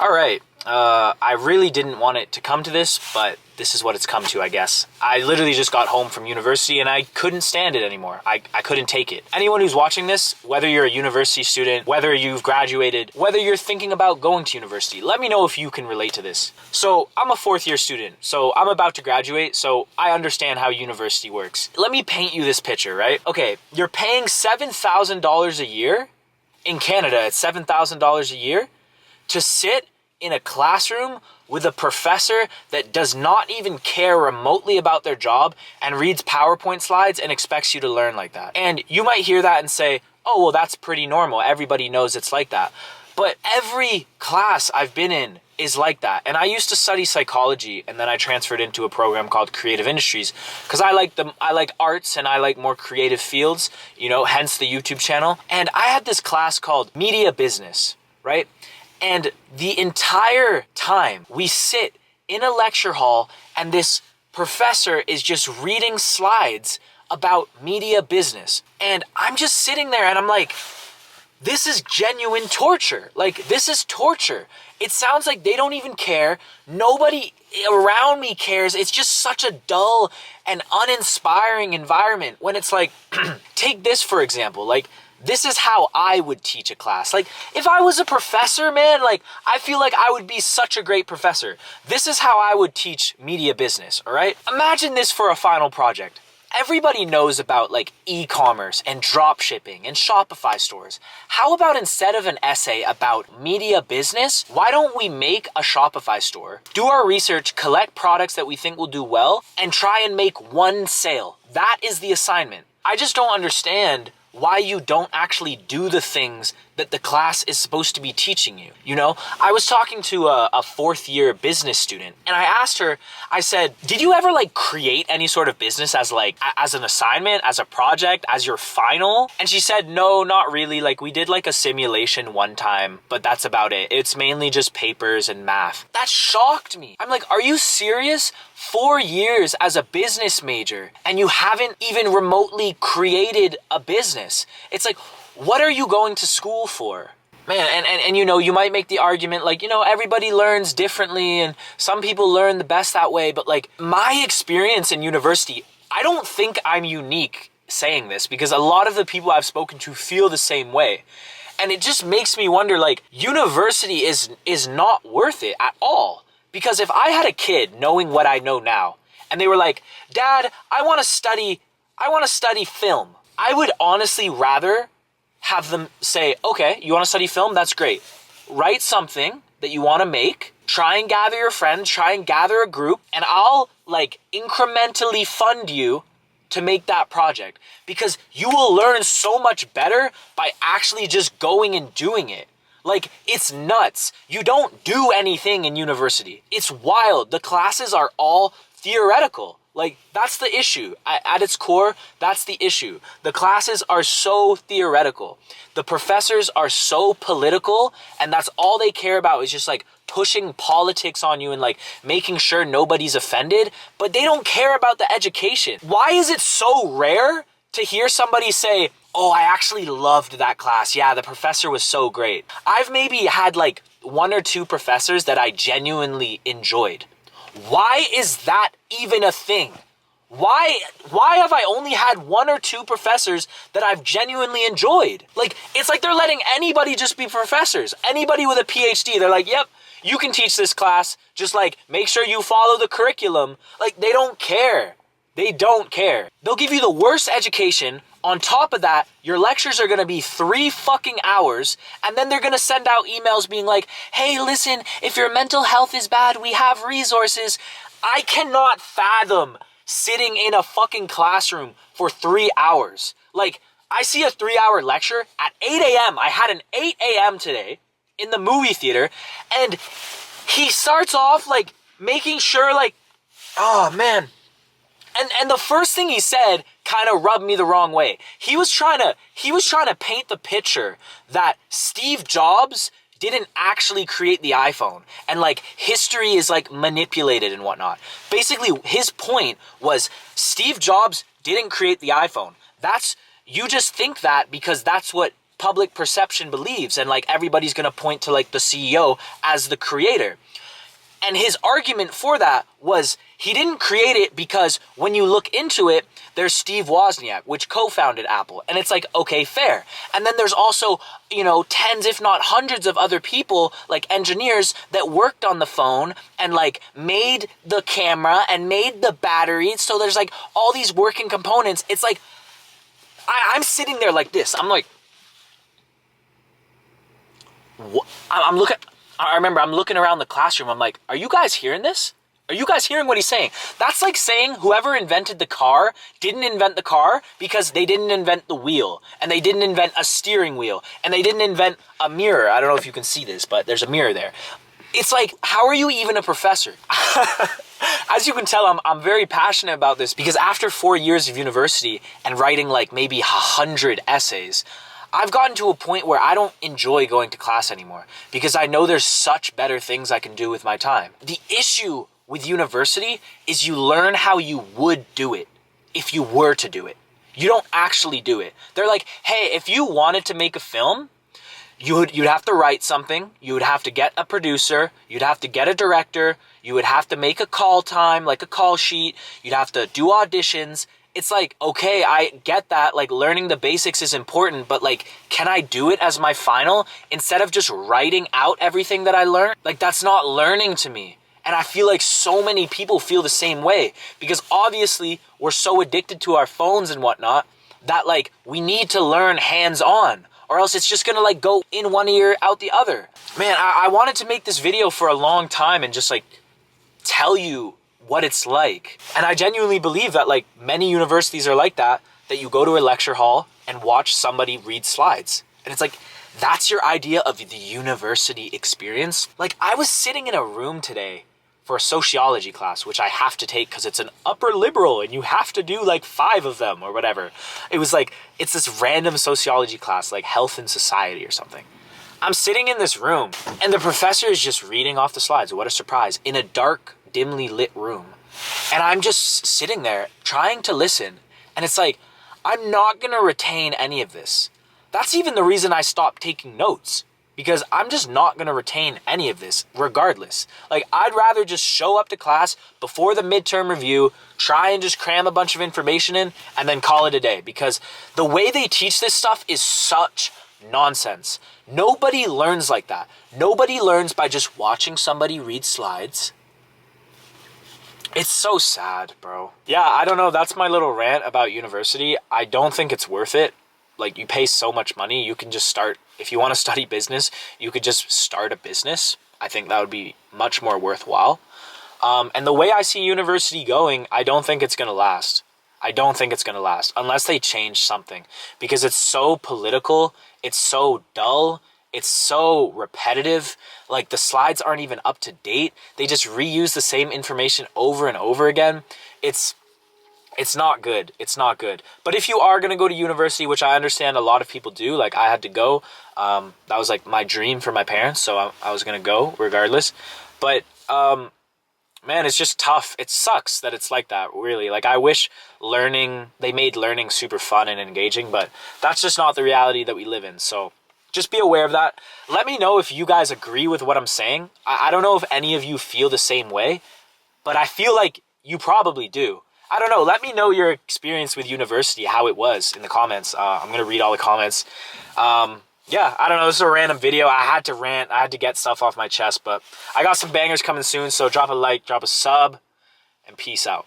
All right. I really didn't want it to come to this, but this is what it's come to, I guess. I literally just got home from university and I couldn't stand it anymore. I couldn't take it. Anyone who's watching this, whether you're a university student, whether you've graduated, whether you're thinking about going to university, let me know if you can relate to this. So I'm a fourth year student, so I'm about to graduate, so I understand how university works. Let me paint you this picture, right? Okay, you're paying $7,000 a year. In Canada, it's $7,000 a year to sit in a classroom with a professor that does not even care remotely about their job and reads PowerPoint slides and expects you to learn like that. And you might hear that and say, oh, well, that's pretty normal. Everybody knows it's like that. But every class I've been in is like that. And I used to study psychology, and then I transferred into a program called Creative Industries because I like arts and I like more creative fields, hence the YouTube channel. And I had this class called Media Business, right? And the entire time we sit in a lecture hall and this professor is just reading slides about media business. And I'm just sitting there and I'm like, this is genuine torture. Like, this is torture. It sounds like they don't even care. Nobody around me cares. It's just such a dull and uninspiring environment when it's like, take this for example, like, this is how I would teach a class. Like, if I was a professor, man, like, I feel like I would be such a great professor. This is how I would teach media business, all right? Imagine this for a final project. Everybody knows about like e-commerce and drop shipping and Shopify stores. How about instead of an essay about media business, why don't we make a Shopify store, do our research, collect products that we think will do well, and try and make one sale? That is the assignment. I just don't understand why you don't actually do the things that the class is supposed to be teaching you. I was talking to a fourth year business student and I asked her, I said, did you ever like create any sort of business as an assignment, as a project, as your final? And she said, no, not really. Like, we did like a simulation one time, but that's about it. It's mainly just papers and math. That shocked me. I'm like, are you serious? 4 years as a business major and you haven't even remotely created a business. It's like, what are you going to school for? Man, and you might make the argument like, everybody learns differently and some people learn the best that way. But like, my experience in university, I don't think I'm unique saying this because a lot of the people I've spoken to feel the same way. And it just makes me wonder, like, university is not worth it at all. Because if I had a kid knowing what I know now, and they were like, Dad, I want to study film, I would honestly rather have them say, okay, you want to study film? That's great. Write something that you want to make, try and gather your friends, try and gather a group, and I'll like incrementally fund you to make that project. Because you will learn so much better by actually just going and doing it. Like, it's nuts. You don't do anything in university. It's wild. The classes are all theoretical. Like, that's the issue. At its core, that's the issue. The classes are so theoretical. The professors are so political, and that's all they care about is just like pushing politics on you and like making sure nobody's offended, but they don't care about the education. Why is it so rare to hear somebody say, oh, I actually loved that class. Yeah, the professor was so great. I've maybe had like 1 or 2 professors that I genuinely enjoyed. Why is that even a thing? Why have I only had 1 or 2 professors that I've genuinely enjoyed? Like, it's like they're letting anybody just be professors. Anybody with a PhD, they're like, yep, you can teach this class. Just like, make sure you follow the curriculum. Like, they don't care. They don't care. They'll give you the worst education. On top of that, your lectures are going to be 3 fucking hours, and then they're going to send out emails being like, hey, listen, if your mental health is bad, we have resources. I cannot fathom sitting in a fucking classroom for 3 hours. Like, I see a 3-hour lecture at 8 a.m. I had an 8 a.m. today in the movie theater, and he starts off, like, making sure, like, oh, man. And the first thing he said kind of rubbed me the wrong way. He was trying to paint the picture that Steve Jobs didn't actually create the iPhone and like history is like manipulated and whatnot. Basically, his point was Steve Jobs didn't create the iPhone. You just think that because that's what public perception believes, and like everybody's gonna point to like the CEO as the creator. And his argument for that was he didn't create it because when you look into it, there's Steve Wozniak, which co-founded Apple. And it's like, okay, fair. And then there's also, you know, tens, if not hundreds of other people, like engineers that worked on the phone and like made the camera and made the battery. So there's like all these working components. It's like, I'm sitting there like this. I'm like, what? I remember I'm looking around the classroom. I'm like, are you guys hearing this? Are you guys hearing what he's saying? That's like saying whoever invented the car didn't invent the car because they didn't invent the wheel, and they didn't invent a steering wheel, and they didn't invent a mirror. I don't know if you can see this, but there's a mirror there. It's like, how are you even a professor? As you can tell, I'm very passionate about this because after 4 years of university and writing like maybe 100 essays, I've gotten to a point where I don't enjoy going to class anymore because I know there's such better things I can do with my time. The issue with university is you learn how you would do it if you were to do it. You don't actually do it. They're like, hey, if you wanted to make a film, you'd have to write something, you would have to get a producer, you'd have to get a director, you would have to make a call time, like a call sheet, you'd have to do auditions. It's like, okay, I get that, like learning the basics is important, but like, can I do it as my final instead of just writing out everything that I learned? Like, that's not learning to me. And I feel like so many people feel the same way because obviously we're so addicted to our phones and whatnot that like we need to learn hands-on, or else it's just gonna like go in one ear out the other. Man, I wanted to make this video for a long time and just like tell you what it's like. And I genuinely believe that like many universities are like that you go to a lecture hall and watch somebody read slides. And it's like, that's your idea of the university experience? Like, I was sitting in a room today for a sociology class, which I have to take because it's an upper liberal and you have to do like 5 of them or whatever. It was like, it's this random sociology class, like health and society or something. I'm sitting in this room and the professor is just reading off the slides. What a surprise. In a dark, dimly lit room. And I'm just sitting there trying to listen. And it's like, I'm not going to retain any of this. That's even the reason I stopped taking notes. Because I'm just not going to retain any of this regardless. Like, I'd rather just show up to class before the midterm review, try and just cram a bunch of information in, and then call it a day. Because the way they teach this stuff is such nonsense. Nobody learns like that. Nobody learns by just watching somebody read slides. It's so sad, bro. Yeah, I don't know. That's my little rant about university. I don't think it's worth it. Like, you pay so much money, you can just start, if you want to study business, you could just start a business. I think that would be much more worthwhile. And the way I see university going, I don't think it's going to last. I don't think it's going to last unless they change something, because it's so political, it's so dull, it's so repetitive. Like, the slides aren't even up to date. They just reuse the same information over and over again. It's not good. It's not good. But if you are going to go to university, which I understand a lot of people do, like I had to go, that was like my dream for my parents, so I was going to go regardless. But, man, it's just tough. It sucks that it's like that, really. Like, I wish they made learning super fun and engaging, but that's just not the reality that we live in. So just be aware of that. Let me know if you guys agree with what I'm saying. I don't know if any of you feel the same way, but I feel like you probably do. I don't know. Let me know your experience with university, how it was in the comments. I'm going to read all the comments. Yeah, I don't know. This is a random video. I had to rant. I had to get stuff off my chest, but I got some bangers coming soon. So drop a like, drop a sub, and peace out.